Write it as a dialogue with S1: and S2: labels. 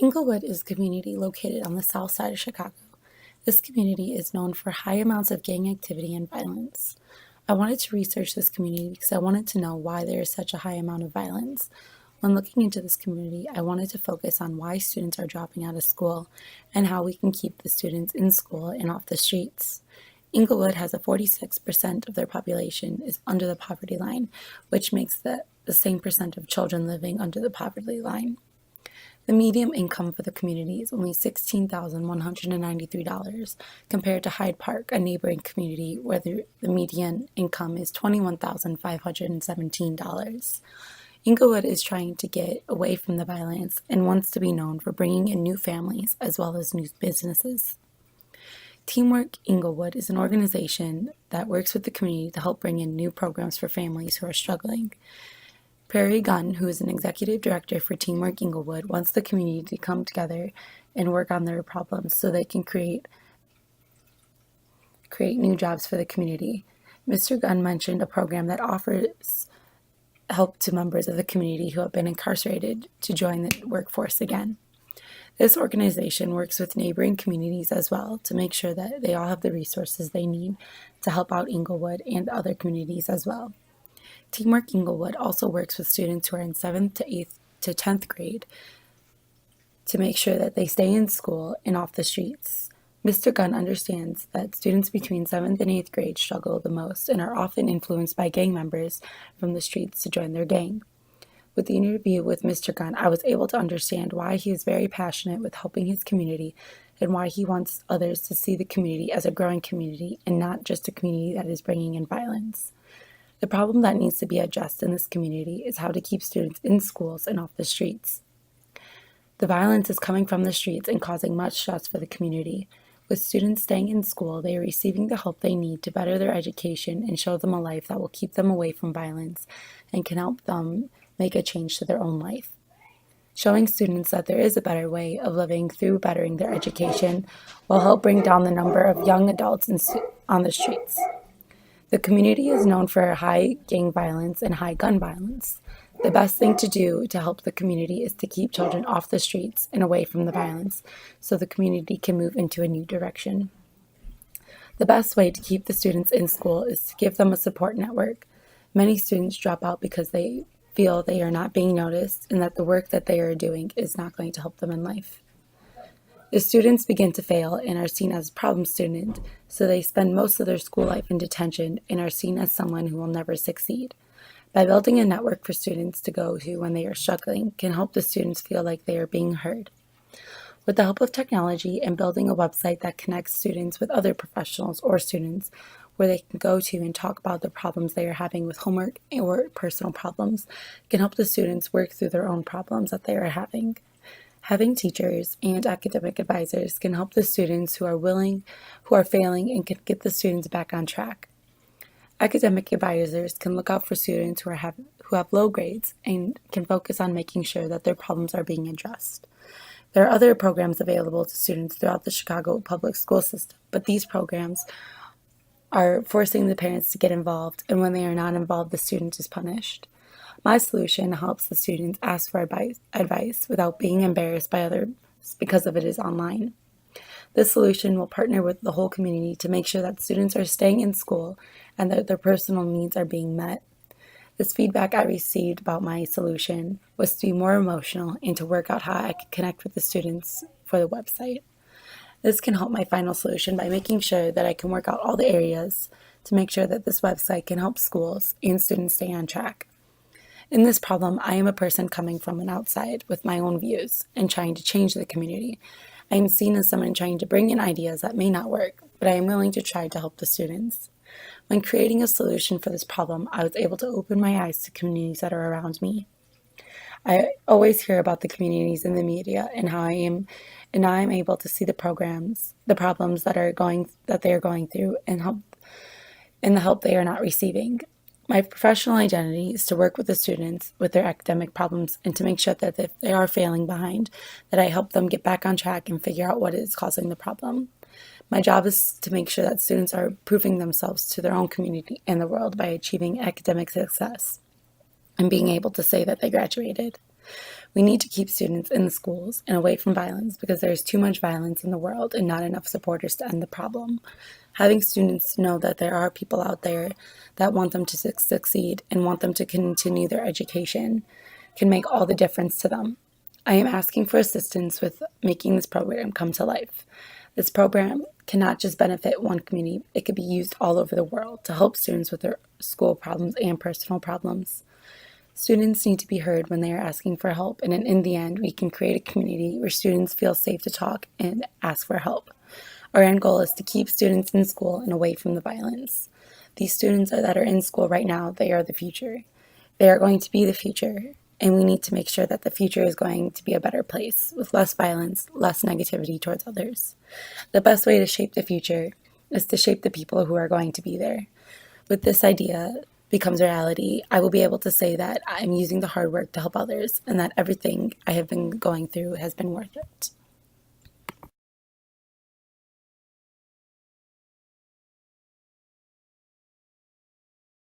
S1: Englewood is a community located on the south side of Chicago. This community is known for high amounts of gang activity and violence. I wanted to research this community because I wanted to know why there is such a high amount of violence. When looking into this community, I wanted to focus on why students are dropping out of school and how we can keep the students in school and off the streets. Englewood has a 46% of their population is under the poverty line, which makes the same percent of children living under the poverty line. The median income for the community is only $16,193 compared to Hyde Park, a neighboring community where the median income is $21,517. Englewood is trying to get away from the violence and wants to be known for bringing in new families as well as new businesses. Teamwork Englewood is an organization that works with the community to help bring in new programs for families who are struggling. Prairie Gunn, who is an executive director for Teamwork Englewood, wants the community to come together and work on their problems so they can create new jobs for the community. Mr. Gunn mentioned a program that offers help to members of the community who have been incarcerated to join the workforce again. This organization works with neighboring communities as well to make sure that they all have the resources they need to help out Englewood and other communities as well. Teamwork Englewood also works with students who are in 7th to 8th to 10th grade to make sure that they stay in school and off the streets. Mr. Gunn understands that students between 7th and 8th grade struggle the most and are often influenced by gang members from the streets to join their gang. With the interview with Mr. Gunn, I was able to understand why he is very passionate with helping his community and why he wants others to see the community as a growing community and not just a community that is bringing in violence. The problem that needs to be addressed in this community is how to keep students in schools and off the streets. The violence is coming from the streets and causing much stress for the community. With students staying in school, they are receiving the help they need to better their education and show them a life that will keep them away from violence and can help them make a change to their own life. Showing students that there is a better way of living through bettering their education will help bring down the number of young adults on the streets. The community is known for high gang violence and high gun violence. The best thing to do to help the community is to keep children off the streets and away from the violence so the community can move into a new direction. The best way to keep the students in school is to give them a support network. Many students drop out because they feel they are not being noticed and that the work that they are doing is not going to help them in life. The students begin to fail and are seen as a problem student, so they spend most of their school life in detention and are seen as someone who will never succeed. By building a network for students to go to when they are struggling can help the students feel like they are being heard. With the help of technology and building a website that connects students with other professionals or students where they can go to and talk about the problems they are having with homework or personal problems can help the students work through their own problems that they are having. Having teachers and academic advisors can help the students who are failing and can get the students back on track. Academic advisors can look out for students who have low grades and can focus on making sure that their problems are being addressed. There are other programs available to students throughout the Chicago public school system, but these programs are forcing the parents to get involved, and when they are not involved, the student is punished. My solution helps the students ask for advice without being embarrassed by others because of it is online. This solution will partner with the whole community to make sure that students are staying in school and that their personal needs are being met. This feedback I received about my solution was to be more emotional and to work out how I could connect with the students for the website. This can help my final solution by making sure that I can work out all the areas to make sure that this website can help schools and students stay on track. In this problem, I am a person coming from an outside with my own views and trying to change the community. I am seen as someone trying to bring in ideas that may not work, but I am willing to try to help the students. When creating a solution for this problem, I was able to open my eyes to communities that are around me. I always hear about the communities in the media and now I am able to see the problems that they are going through and the help they are not receiving. My professional identity is to work with the students with their academic problems and to make sure that if they are failing behind, that I help them get back on track and figure out what is causing the problem. My job is to make sure that students are proving themselves to their own community and the world by achieving academic success and being able to say that they graduated. We need to keep students in the schools and away from violence because there is too much violence in the world and not enough supporters to end the problem. Having students know that there are people out there that want them to succeed and want them to continue their education can make all the difference to them. I am asking for assistance with making this program come to life. This program cannot just benefit one community, it could be used all over the world to help students with their school problems and personal problems. Students need to be heard when they are asking for help, and in the end, we can create a community where students feel safe to talk and ask for help. Our end goal is to keep students in school and away from the violence. These students that are in school right now, they are the future. They are going to be the future, and we need to make sure that the future is going to be a better place with less violence, less negativity towards others. The best way to shape the future is to shape the people who are going to be there. With this idea becomes reality, I will be able to say that I'm using the hard work to help others and that everything I have been going through has been worth it.